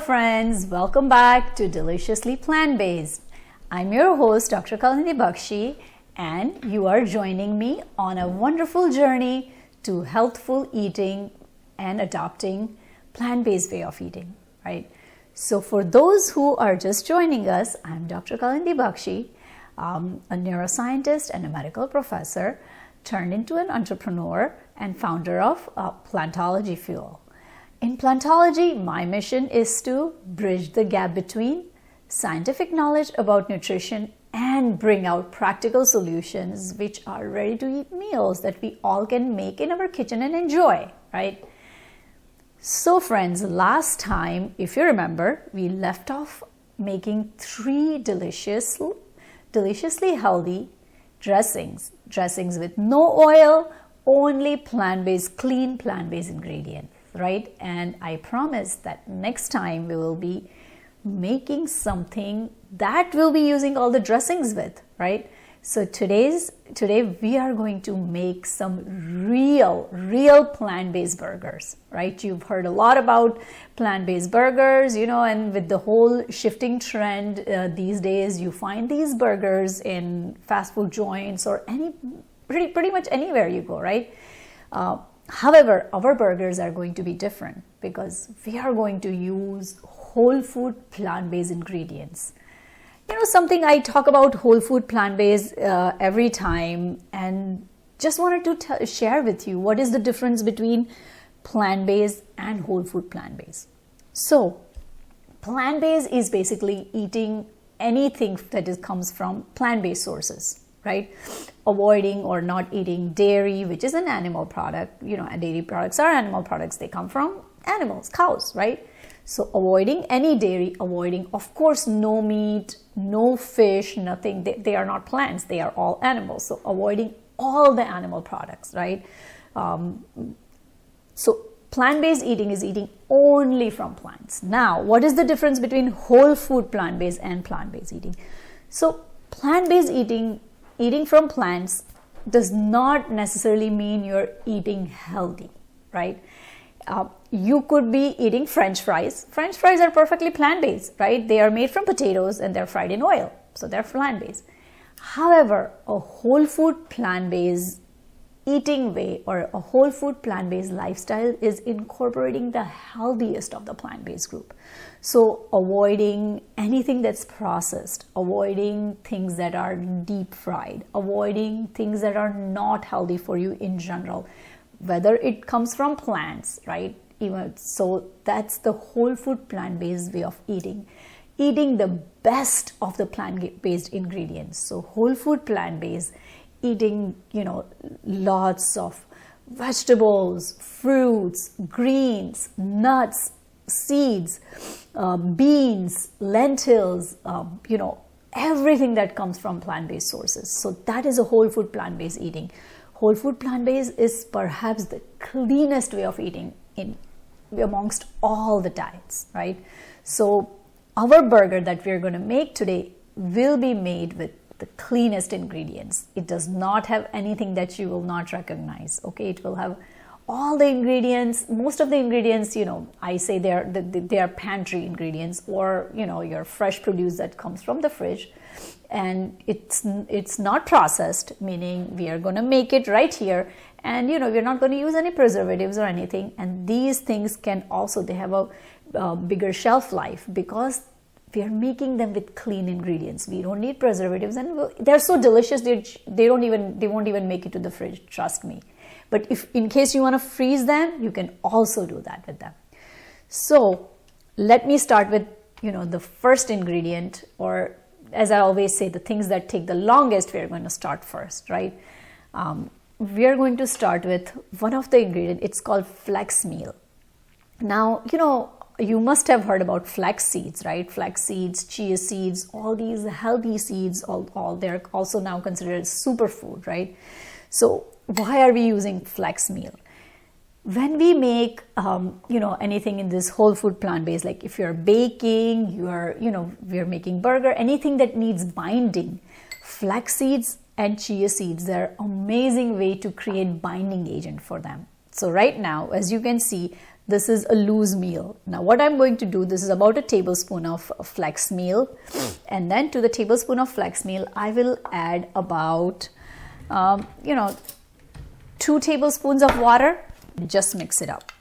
friends, welcome back to Deliciously Plant-Based. I'm your host DR.Kalindi Bakshi, and you are joining me on a wonderful journey to healthful eating and adopting plant-based way of eating, right? So for those who are just joining us, I'm DR.Kalindi Bakshi, a neuroscientist and a medical professor turned into an entrepreneur and founder of Plantology Fuel. In Plantology, my mission is to bridge the gap between scientific knowledge about nutrition and bring out practical solutions which are ready-to-eat meals that we all can make in our kitchen and enjoy, right? So friends, last time, if you remember, we left off making 3 deliciously healthy dressings with no oil, only plant-based, clean plant-based ingredients. Right? And I promise that next time we will be making something that we'll be using all the dressings with, right? So today we are going to make some real plant-based burgers, right? You've heard a lot about plant-based burgers, and with the whole shifting trend these days, you find these burgers in fast food joints or pretty much anywhere you go, right? However, our burgers are going to be different because we are going to use whole food plant-based ingredients. Something I talk about whole food plant-based every time, and just wanted to share with you what is the difference between plant-based and whole food plant-based. So, plant-based is basically eating anything that comes from plant-based sources, right? Avoiding or not eating dairy, which is an animal product. Dairy products are animal products. They come from animals, cows, right? So avoiding any dairy, avoiding, of course, no meat, no fish, nothing. They are not plants. They are all animals. So avoiding all the animal products, right? So plant-based eating is eating only from plants. Now, what is the difference between whole food plant-based and plant-based eating? So plant-based eating from plants does not necessarily mean you're eating healthy, right? You could be eating French fries. French fries are perfectly plant-based, right? They are made from potatoes and they're fried in oil, so they're plant-based. However, a whole food plant-based eating way or a whole food plant-based lifestyle is incorporating the healthiest of the plant-based group. So avoiding anything that's processed, avoiding things that are deep fried, avoiding things that are not healthy for you in general, whether it comes from plants, right? So that's the whole food plant-based way of eating the best of the plant-based ingredients. So whole food plant-based, eating, lots of vegetables, fruits, greens, nuts, seeds, beans, lentils, everything that comes from plant-based sources. So that is a whole food plant-based eating. Whole food plant-based is perhaps the cleanest way of eating amongst all the diets, right? So our burger that we're going to make today will be made with the cleanest ingredients. It does not have anything that you will not recognize, okay? It will have all the ingredients, most of the ingredients, I say they are pantry ingredients or, your fresh produce that comes from the fridge. And it's not processed, meaning we are going to make it right here. And, we're not going to use any preservatives or anything. And these things they have a bigger shelf life because we are making them with clean ingredients. We don't need preservatives, and they're so delicious. They won't even make it to the fridge. Trust me. But if in case you want to freeze them, you can also do that with them. So let me start with the first ingredient, or as I always say, the things that take the longest. We are going to start first, right? We are going to start with one of the ingredients. It's called flax meal. Now you must have heard about flax seeds, right? Flax seeds, chia seeds, all these healthy seeds, all they're also now considered superfood, right? So why are we using flax meal? When we make, anything in this whole food plant-based, like if you're baking, we're making burger, anything that needs binding, flax seeds and chia seeds, they're an amazing way to create binding agent for them. So right now, as you can see, this is a loose meal. Now what I'm going to do, this is about a tablespoon of flax meal, and then to the tablespoon of flax meal I will add about 2 tablespoons of water. Just mix it up,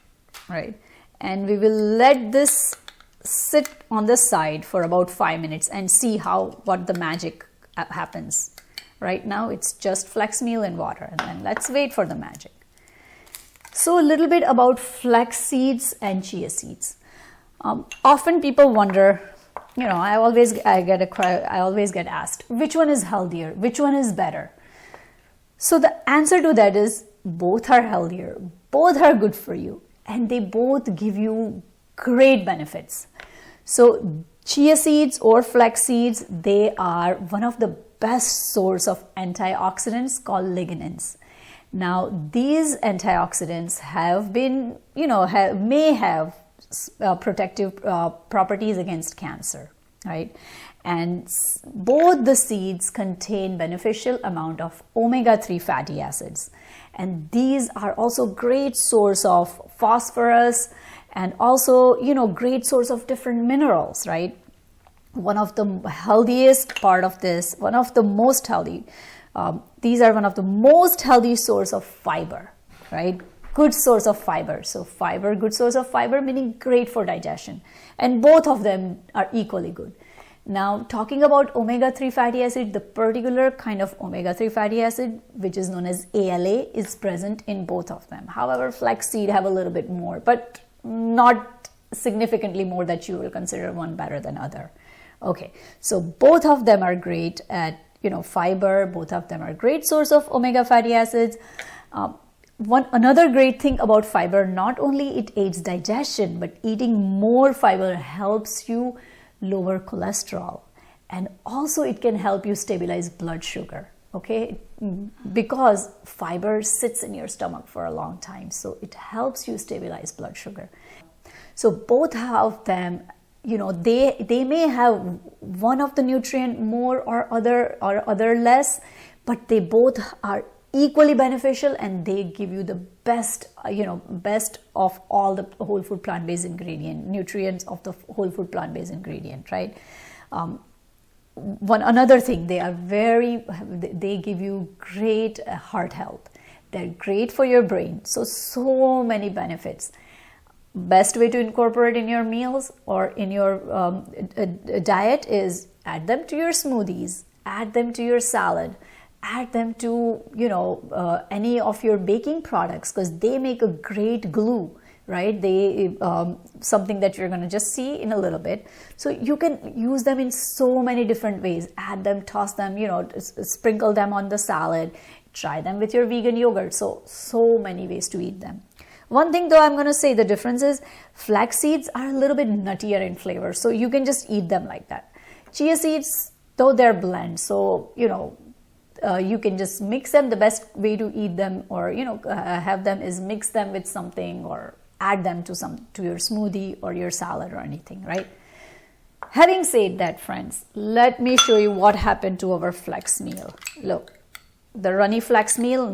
right? And we will let this sit on the side for about 5 minutes and see what the magic happens. Right now it's just flax meal and water, and then let's wait for the magic. So a little bit about flax seeds and chia seeds. Often people wonder, I always get asked, which one is healthier, which one is better? So the answer to that is both are healthier, both are good for you, and they both give you great benefits. So chia seeds or flax seeds, they are one of the best source of antioxidants called lignans. Now these antioxidants have been, may have protective properties against cancer, right? And both the seeds contain beneficial amount of omega-3 fatty acids, and these are also great source of phosphorus and also great source of different minerals, right? One of the healthiest part of this, one of the most healthy, these are one of the most healthy source of fiber, right? Good source of fiber. So fiber, good source of fiber, meaning great for digestion, and both of them are equally good. Now talking about omega-3 fatty acid, the particular kind of omega-3 fatty acid which is known as ALA is present in both of them. However, flaxseed have a little bit more, but not significantly more that you will consider one better than other. Okay, so both of them are great at fiber, both of them are great source of omega fatty acids. Another great thing about fiber, not only it aids digestion, but eating more fiber helps you lower cholesterol, and also it can help you stabilize blood sugar, okay, because fiber sits in your stomach for a long time, so it helps you stabilize blood sugar. So both of them, they may have one of the nutrient more or other less, but they both are equally beneficial, and they give you the best of all the whole food plant-based ingredient nutrients of the whole food plant-based ingredient, right? Another thing, they give you great heart health. They're great for your brain, so many benefits. Best way to incorporate in your meals or in your diet is add them to your smoothies, add them to your salad, add them to any of your baking products, because they make a great glue, right? They something that you're going to just see in a little bit. So you can use them in so many different ways. Add them, toss them, sprinkle them on the salad, try them with your vegan yogurt. So many ways to eat them. One thing though I'm going to say, the difference is flax seeds are a little bit nuttier in flavor, so you can just eat them like that. Chia seeds, though they're blend, so you can just mix them. The best way to eat them or have them is mix them with something or add them to your smoothie or your salad or anything, right? Having said that, friends, let me show you what happened to our flax meal. Look, the runny flax meal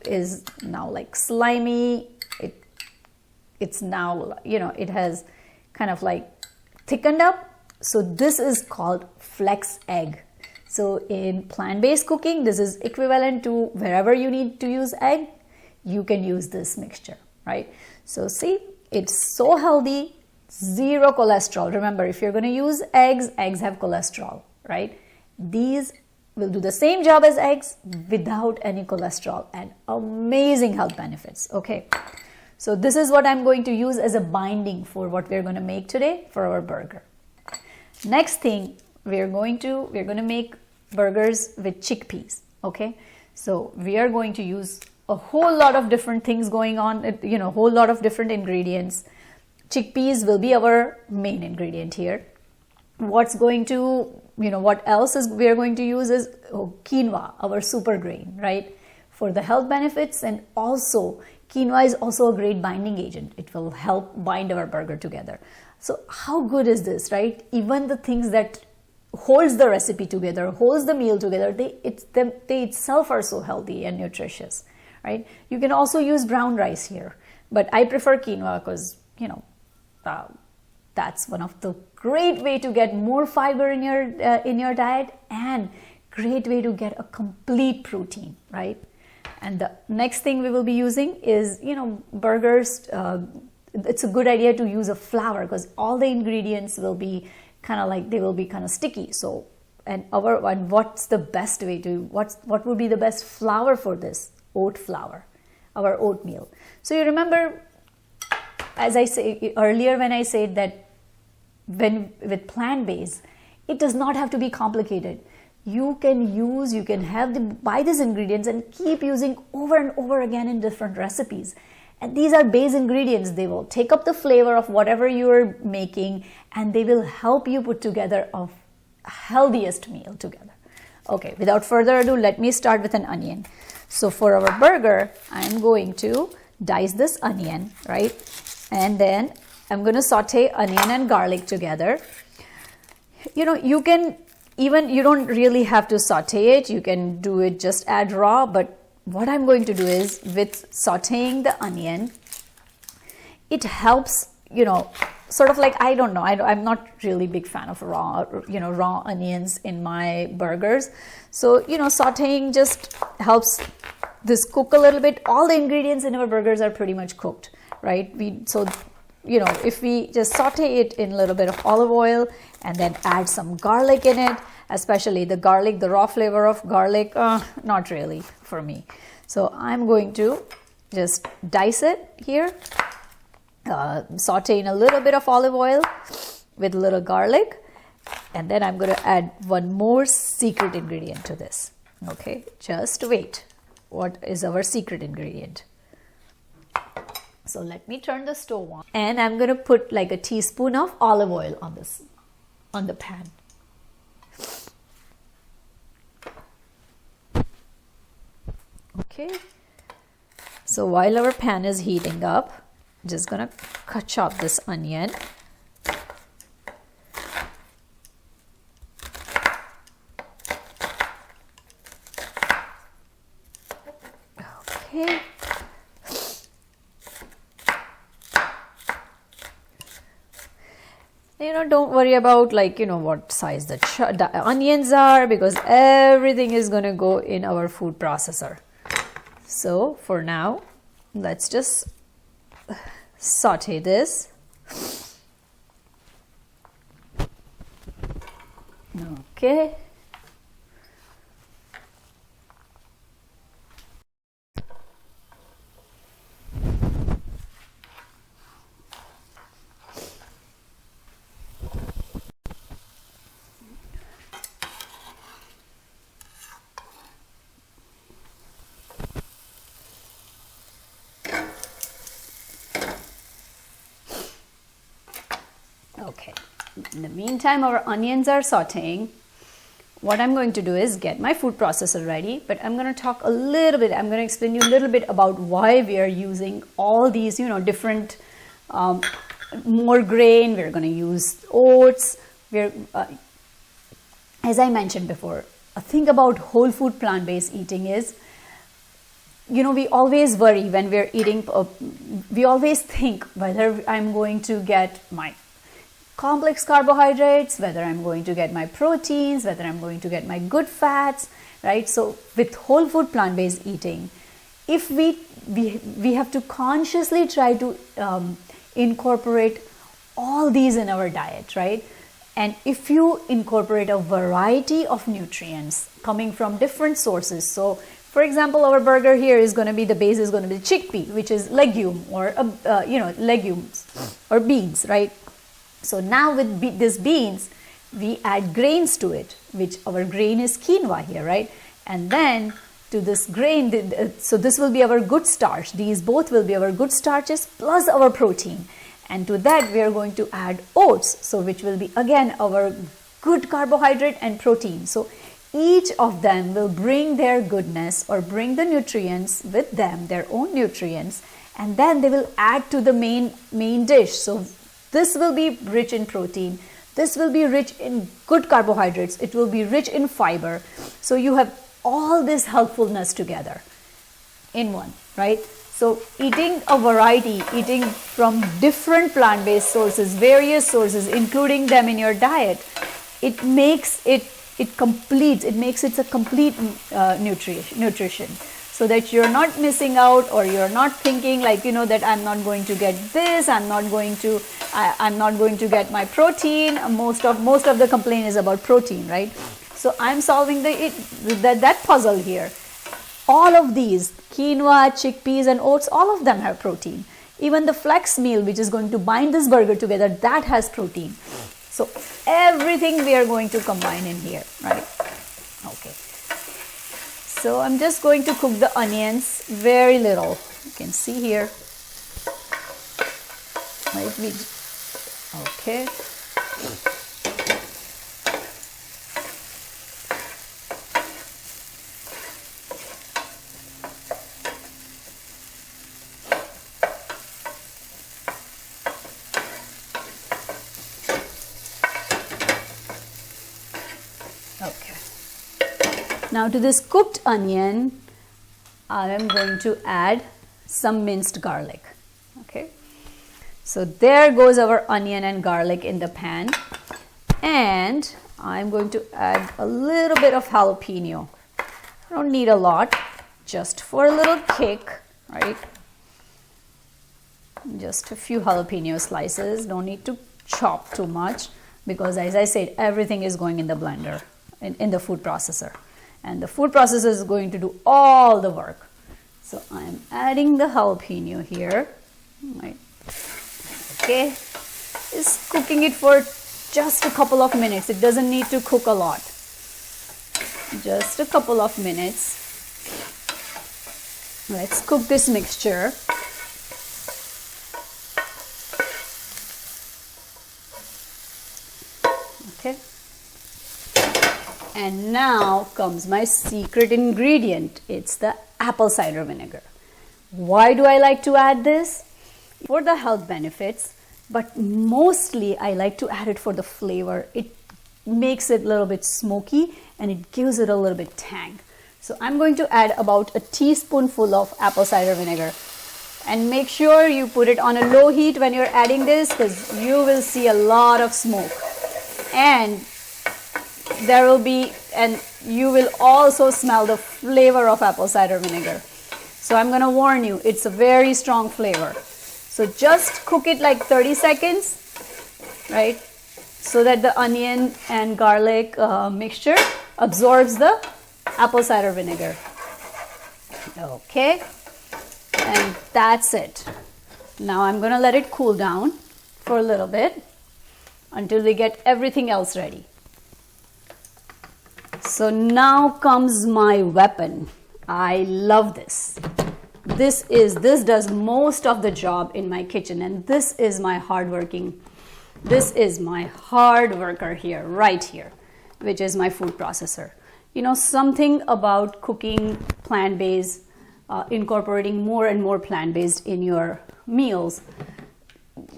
is now like slimy. It's now it has kind of like thickened up. So this is called flax egg. So in plant-based cooking, this is equivalent to wherever you need to use egg, you can use this mixture, right? So see, it's so healthy, zero cholesterol. Remember, if you're going to use eggs have cholesterol, right? These will do the same job as eggs without any cholesterol and amazing health benefits. Okay, so this is what I'm going to use as a binding for what we're going to make today for our burger. Next thing, we're going to make burgers with chickpeas. Okay, so we are going to use a whole lot of different things going on, a whole lot of different ingredients. Chickpeas will be our main ingredient here. What else is we are going to use is quinoa, our super grain, right? For the health benefits, and also quinoa is also a great binding agent. It will help bind our burger together. So how good is this, right? Even the things that holds the recipe together, holds the meal together, they itself are so healthy and nutritious, right? You can also use brown rice here. but I prefer quinoa because, that's one of the great way to get more fiber in your diet, and great way to get a complete protein, right? And the next thing we will be using is, burgers. It's a good idea to use a flour because all the ingredients will be kind of sticky. So, and what's the best way to, what would be the best flour for this? Oat flour, our oatmeal. So you remember, as I say earlier when I said that with plant-based, it does not have to be complicated. You can buy these ingredients and keep using over and over again in different recipes. And these are base ingredients. They will take up the flavor of whatever you're making, and they will help you put together a healthiest meal together. Okay, without further ado, let me start with an onion. So for our burger, I'm going to dice this onion, right? And then I'm going to saute onion and garlic together. You don't really have to saute it. You can do it just add raw, but what I'm going to do is, with sauteing the onion, it helps, sort of like, I don't know, I'm not really big fan of raw onions in my burgers. So, sauteing just helps this cook a little bit. All the ingredients in our burgers are pretty much cooked, right? If we just saute it in a little bit of olive oil and then add some garlic in it, especially the garlic, the raw flavor of garlic, not really for me. So I'm going to just dice it here, saute in a little bit of olive oil with a little garlic, and then I'm going to add one more secret ingredient to this. Okay, just wait. What is our secret ingredient? So let me turn the stove on, and I'm going to put like a teaspoon of olive oil on the pan. Okay, so while our pan is heating up, I'm just gonna chop this onion. Okay. Don't worry about what size the onions are, because everything is going to go in our food processor. So for now, let's just saute this. Okay. Okay, in the meantime, our onions are sauteing. What I'm going to do is get my food processor ready, but I'm going to talk a little bit, I'm going to explain you a little bit about why we are using all these, different, more grain. We're going to use oats. As I mentioned before, a thing about whole food plant-based eating is, we always worry when we're eating, we always think whether I'm going to get my complex carbohydrates, whether I'm going to get my proteins, whether I'm going to get my good fats, right? So with whole food plant-based eating, if we have to consciously try to incorporate all these in our diet, right? And if you incorporate a variety of nutrients coming from different sources, so for example, our burger here is going to be, the base is going to be chickpea, which is legume, or legumes or beans, right? So now with these beans, we add grains to it, which our grain is quinoa here, right? And then to this grain, so this will be our good starch. These both will be our good starches plus our protein. And to that, we are going to add oats, so which will be again our good carbohydrate and protein. So each of them will bring their goodness or bring the nutrients with them, their own nutrients, and then they will add to the main dish. So this will be rich in protein. This will be rich in good carbohydrates. It will be rich in fiber. So you have all this helpfulness together in one, right? So eating a variety, eating from different plant-based sources, various sources, including them in your diet, it makes it a complete nutrition, so that you're not missing out, or you're not thinking like, that I'm not going to get this, I'm not going to get my protein. Most of the complaint is about protein, right? So I'm solving that puzzle here. All of these, quinoa, chickpeas and oats, all of them have protein. Even the flex meal, which is going to bind this burger together, that has protein. So everything we are going to combine in here, right? Okay. So I'm just going to cook the onions very little. You can see here. Right? Okay. Now to this cooked onion, I am going to add some minced garlic. Okay, so there goes our onion and garlic in the pan, and I'm going to add a little bit of jalapeno. I don't need a lot, just for a little kick, right? Just a few jalapeno slices. Don't need to chop too much, because as I said, everything is going in the blender, in the food processor. And the food processor is going to do all the work. So I'm adding the jalapeno here. Right. Okay. Just cooking it for just a couple of minutes. It doesn't need to cook a lot. Just a couple of minutes. Let's cook this mixture. Okay. And now comes my secret ingredient. It's the apple cider vinegar. Why do I like to add this? For the health benefits, but mostly I like to add it for the flavor. It makes it a little bit smoky and it gives it a little bit tang. So I'm going to add about a teaspoonful of apple cider vinegar. And make sure you put it on a low heat when you're adding this, because you will see a lot of smoke. And you will also smell the flavor of apple cider vinegar. So I'm going to warn you, it's a very strong flavor. So just cook it like 30 seconds, right? So that the onion and garlic mixture absorbs the apple cider vinegar. Okay, and that's it. Now I'm going to let it cool down for a little bit until we get everything else ready. So now comes my weapon. I love this. This does most of the job in my kitchen, and this is my hard worker here, right here, which is my food processor. You know, something about cooking plant-based, incorporating more and more plant-based in your meals.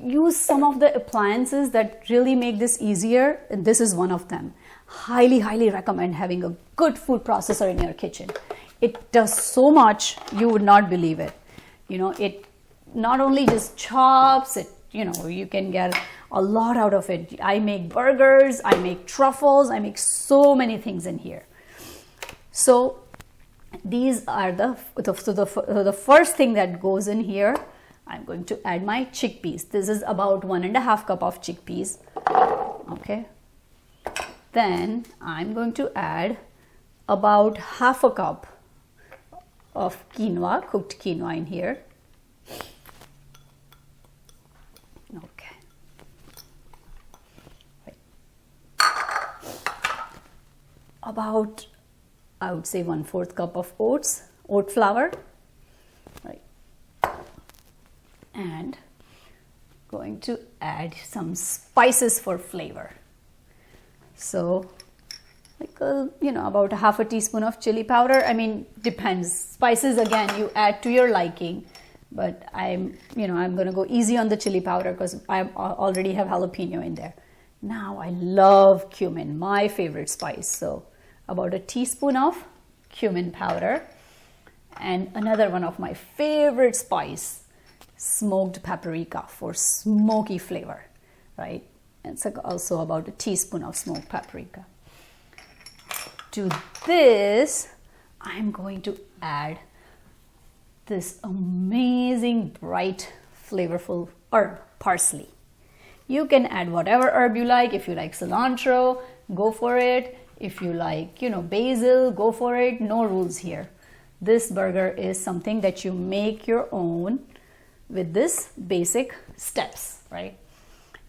Use some of the appliances that really make this easier, and this is one of them. Highly recommend having a good food processor in your kitchen. It does so much, you would not believe it. You know, it not only just chops it, you know, you can get a lot out of it. I make burgers, I make truffles, I make so many things in here. So these are the first thing that goes in here. I'm going to add my chickpeas. This is about 1.5 cup of chickpeas. Okay. Then I'm going to add about half a cup of quinoa, cooked quinoa in here. Okay. About, I would say, 1/4 cup of oat flour. Right. And going to add some spices for flavor. So, like about half a teaspoon of chili powder. I mean, depends. Spices, again, you add to your liking, but I'm going to go easy on the chili powder because I already have jalapeno in there. Now I love cumin, my favorite spice. So about a teaspoon of cumin powder, And another one of my favorite spice, smoked paprika for smoky flavor, right? It's also about a teaspoon of smoked paprika. To this, I'm going to add this amazing, bright, flavorful herb, parsley. You can add whatever herb you like. If you like cilantro, go for it. If you like, basil, go for it. No rules here. This burger is something that you make your own with this basic steps, right?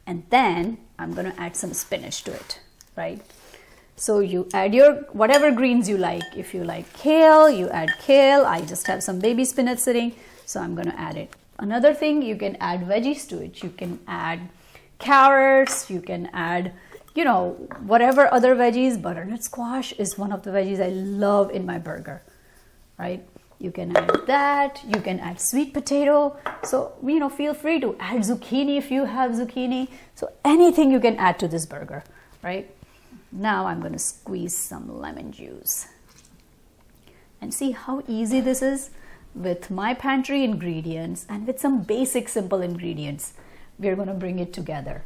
And then I'm going to add some spinach to it, right? So you add your whatever greens you like. If you like kale, you add kale. I just have some baby spinach sitting, so I'm going to add it. Another thing, you can add veggies to it. You can add carrots, you can add, whatever other veggies. Butternut squash is one of the veggies I love in my burger, right? You can add that, you can add sweet potato. So, feel free to add zucchini if you have zucchini. So anything you can add to this burger, right? Now I'm going to squeeze some lemon juice. And see how easy this is? With my pantry ingredients and with some basic simple ingredients, we're going to bring it together.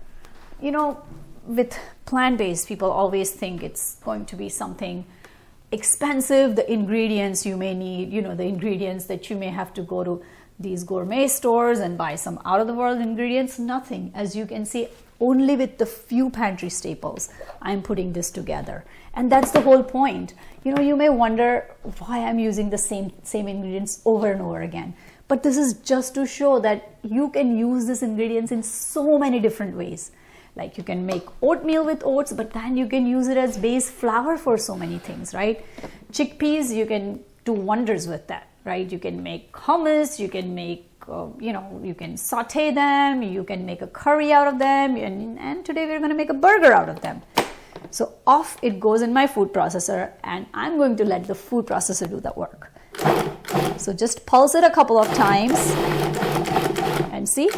With plant-based, people always think it's going to be something expensive. The ingredients you may need, the ingredients that you may have to go to these gourmet stores and buy some out-of-the-world ingredients. Nothing. As you can see, only with the few pantry staples, I'm putting this together. And that's the whole point. You may wonder why I'm using the same ingredients over and over again. But this is just to show that you can use these ingredients in so many different ways. Like you can make oatmeal with oats, but then you can use it as base flour for so many things, right? Chickpeas, you can do wonders with that, right? You can make hummus, you can make, you can saute them, you can make a curry out of them, and today we're going to make a burger out of them. So off it goes in my food processor, and I'm going to let the food processor do the work. So just pulse it a couple of times and see,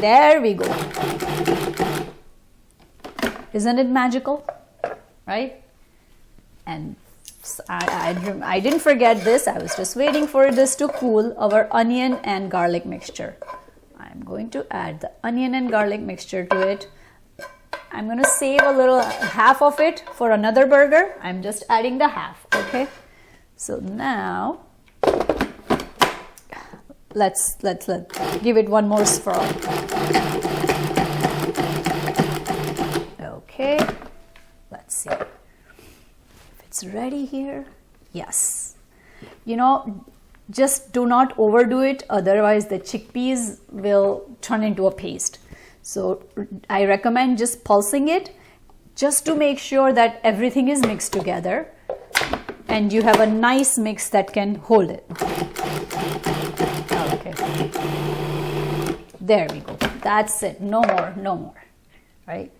there we go. Isn't it magical, right? And I didn't forget this. I was just waiting for this to cool, our onion and garlic mixture. I'm going to add the onion and garlic mixture to it. I'm going to save a little, half of it for another burger. I'm just adding the half, okay? So now, let's give it one more swirl. Okay, let's see if it's ready here. Yes. Just do not overdo it, otherwise the chickpeas will turn into a paste. So I recommend just pulsing it just to make sure that everything is mixed together and you have a nice mix that can hold it. Okay. There we go. That's it. No more, right?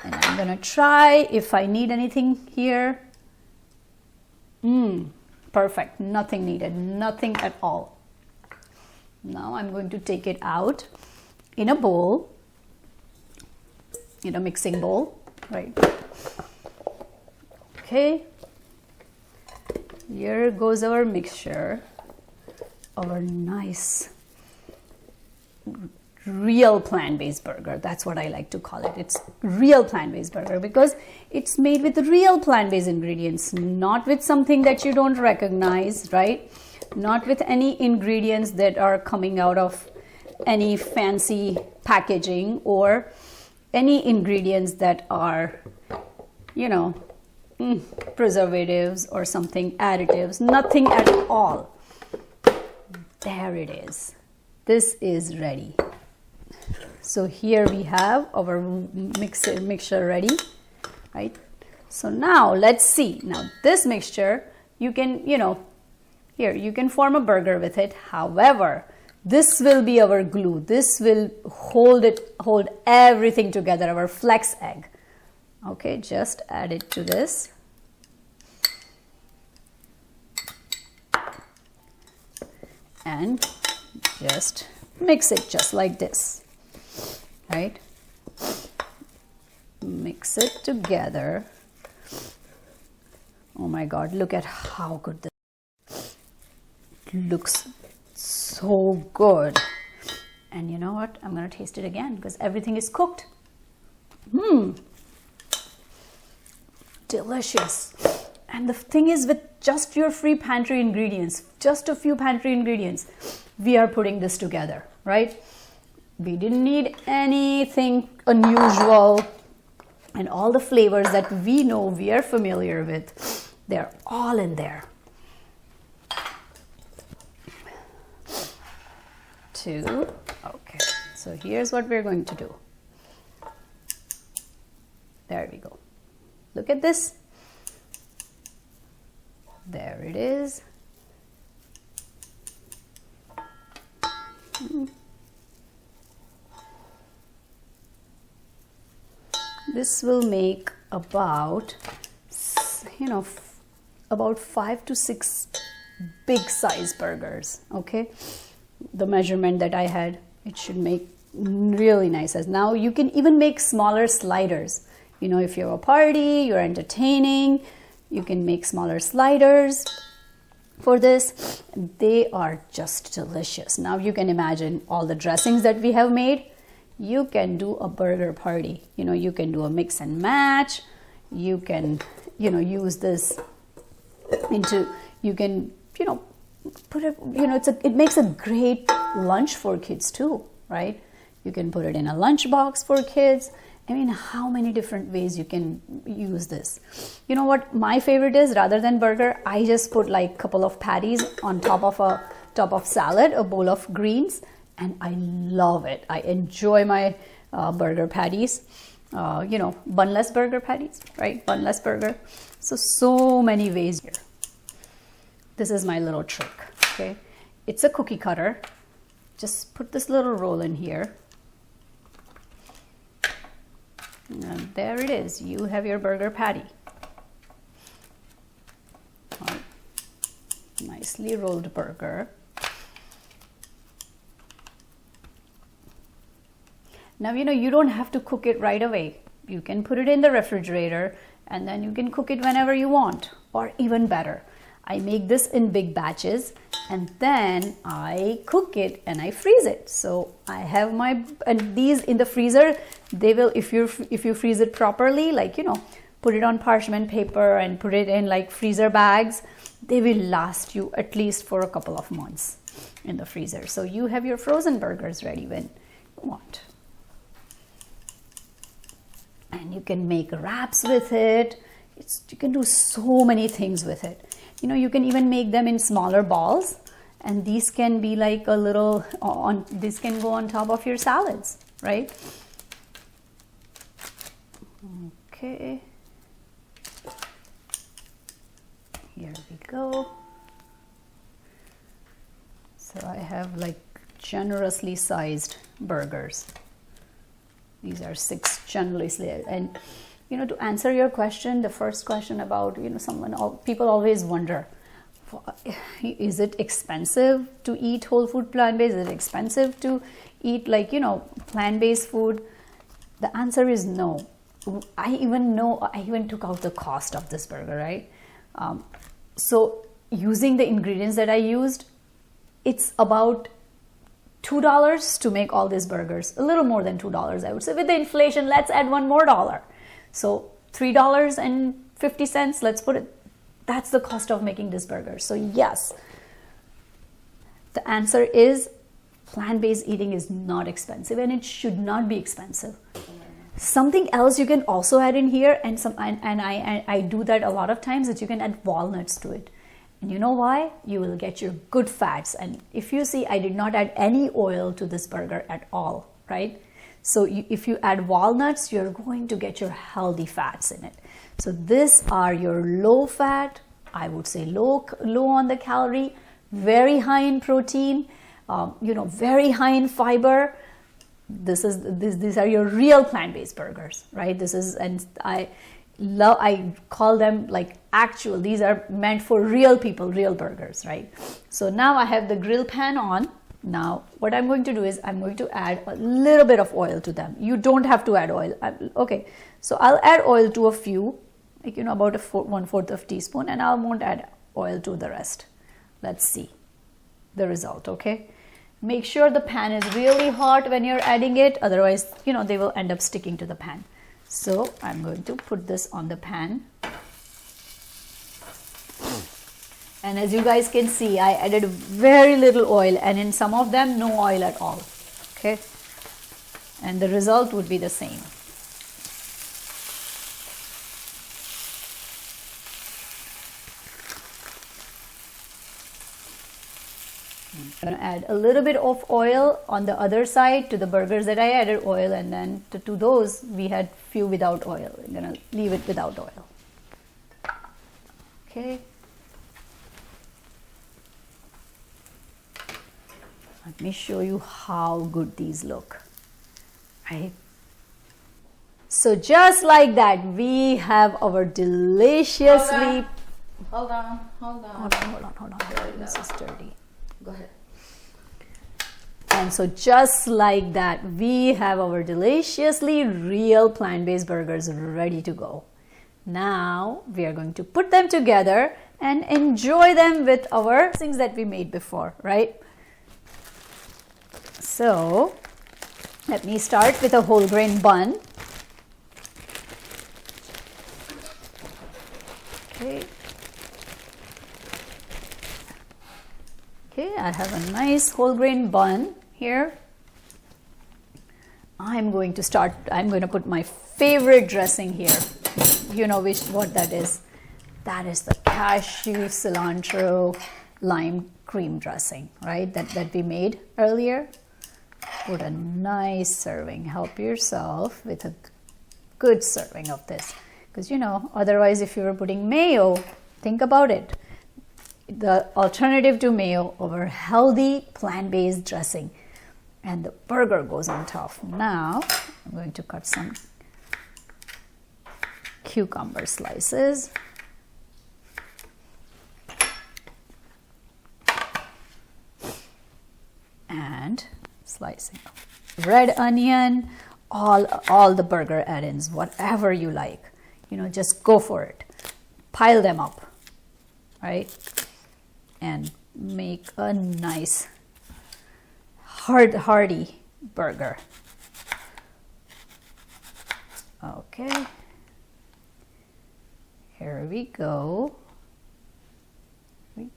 And I'm going to try if I need anything here. Perfect. Nothing needed. Nothing at all. Now I'm going to take it out in a bowl, in a mixing bowl, right? Okay. Here goes our mixture, our nice real plant-based burger. That's what I like to call it. It's real plant-based burger because it's made with real plant-based ingredients, not with something that you don't recognize, right? Not with any ingredients that are coming out of any fancy packaging or any ingredients that are, preservatives or something, additives, nothing at all. There it is. This is ready. So here we have our mixture ready, right? So now let's see. Now this mixture, you can, here you can form a burger with it. However, this will be our glue. This will hold everything together, our flex egg. Okay, just add it to this. And just mix it just like this, right? Mix it together. Oh my God, look at how good this is. looks so good. And you know what? I'm going to taste it again because everything is cooked. Delicious. And the thing is, with just your free pantry ingredients, just a few pantry ingredients, we are putting this together, right? We didn't need anything unusual, and all the flavors that we know, we are familiar with, they're all in there. Okay, so here's what we're going to do. There we go. Look at this. There it is. This will make about, about 5 to 6 big size burgers. Okay, the measurement that I had, it should make really nice. As now you can even make smaller sliders. If you have a party, you're entertaining, you can make smaller sliders for this. They are just delicious. Now you can imagine all the dressings that we have made. You can do a burger party. You can do a mix and match. You can, use this into, you can, put it, it makes a great lunch for kids too, right? You can put it in a lunch box for kids. I mean, how many different ways you can use this. You know what my favorite is? Rather than burger, I just put like a couple of patties on top of salad, a bowl of greens, and I love it. I enjoy my burger patties, bunless burger patties, right? Bunless burger. So many ways here. This is my little trick, okay? It's a cookie cutter. Just put this little roll in here. And there it is. You have your burger patty. Nicely rolled burger. Now, you don't have to cook it right away. You can put it in the refrigerator and then you can cook it whenever you want, or even better. I make this in big batches and then I cook it and I freeze it. So I have and these in the freezer, they will, if you freeze it properly, put it on parchment paper and put it in like freezer bags, they will last you at least for a couple of months in the freezer. So you have your frozen burgers ready when you want. And you can make wraps with it. You can do so many things with it. You can even make them in smaller balls, and these can be like a little this can go on top of your salads, right? Okay. Here we go. So I have like generously sized burgers. These are 6 generously, and to answer your question, the first question about, people always wonder, is it expensive to eat whole food plant-based? Is it expensive to eat plant-based food? The answer is no. I even took out the cost of this burger, right? So using the ingredients that I used, it's about $2 to make all these burgers. A little more than $2, I would say. With the inflation, let's add $1 more. So $3.50, let's put it, that's the cost of making this burger. So yes, the answer is plant-based eating is not expensive, and it should not be expensive. Something else you can also add in here, and I do that a lot of times, that you can add walnuts to it. And you know why? You will get your good fats. And if you see, I did not add any oil to this burger at all, right? So if you add walnuts, you're going to get your healthy fats in it. So these are your low fat, I would say low on the calorie, very high in protein, very high in fiber. These are your real plant-based burgers, right? I call them actual, these are meant for real people, real burgers, right? So now I have the grill pan on. Now what I'm going to do is I'm going to add a little bit of oil to them. You don't have to add oil. Okay, so I'll add oil to a few, about 1/4 of a teaspoon, and I won't add oil to the rest. Let's see. the result, okay? Make sure the pan is really hot when you're adding it, otherwise, you know, they will end up sticking to the pan. So I'm going to put this on the pan. And as you guys can see, I added very little oil, and in some of them, no oil at all, okay? And the result would be the same. I'm going to add a little bit of oil on the other side to the burgers that I added oil, and then to those we had few without oil. I'm going to leave it without oil. Okay. Let me show you how good these look, right? So just like that, we have our deliciously... Hold on. This is dirty. Go ahead. And so just like that, we have our deliciously real plant-based burgers ready to go. Now we are going to put them together and enjoy them with our things that we made before, right? So let me start with a whole grain bun. Okay. Okay, I have a nice whole grain bun here. I'm going to put my favorite dressing here. You know what that is. That is the cashew, cilantro, lime cream dressing, right? That we made earlier. Put a nice serving. Help yourself with a good serving of this. Because, you know, otherwise if you were putting mayo, think about it. The alternative to mayo over healthy plant-based dressing, and the burger goes on top. Now I'm going to cut some cucumber slices. And slicing red onion, all the burger add-ins, whatever you like, you know, just go for it. Pile them up, right? And make a nice hearty burger. Okay, here we go. And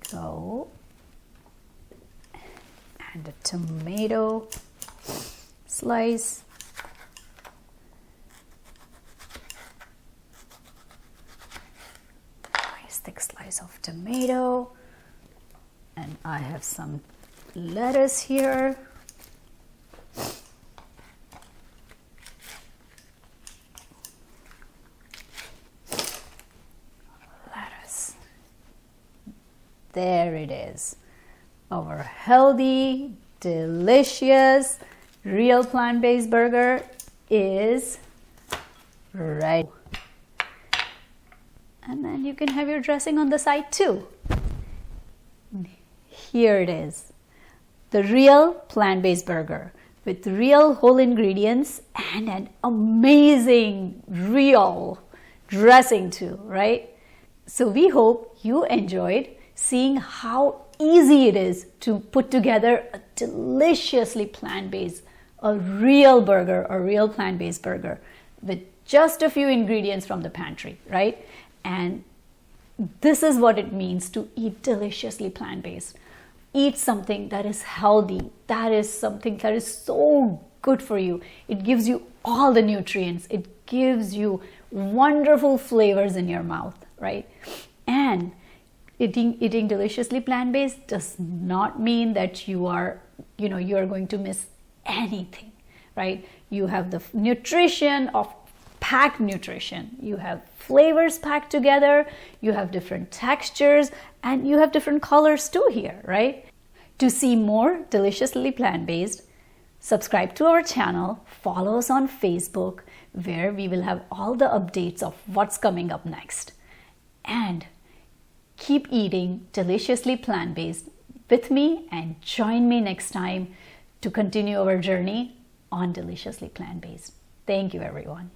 a tomato slice. Nice thick slice of tomato. And I have some lettuce here. Lettuce. There it is. Our healthy, delicious, real plant-based burger is ready. And then you can have your dressing on the side too. Here it is, the real plant-based burger with real whole ingredients and an amazing real dressing too, right? So we hope you enjoyed seeing how easy it is to put together a deliciously plant-based, a real burger, a real plant-based burger with just a few ingredients from the pantry, right? And this is what it means to eat deliciously plant-based. Eat something that is healthy, that is something that is so good for you. It gives you all the nutrients. It gives you wonderful flavors in your mouth, right? And eating deliciously plant-based does not mean that you are going to miss anything, right? You have the nutrition of packed nutrition. You have flavors packed together, you have different textures, and you have different colors too here, right? To see more deliciously plant-based, subscribe to our channel, follow us on Facebook, where we will have all the updates of what's coming up next. And keep eating deliciously plant-based with me, and join me next time to continue our journey on deliciously plant-based. Thank you, everyone.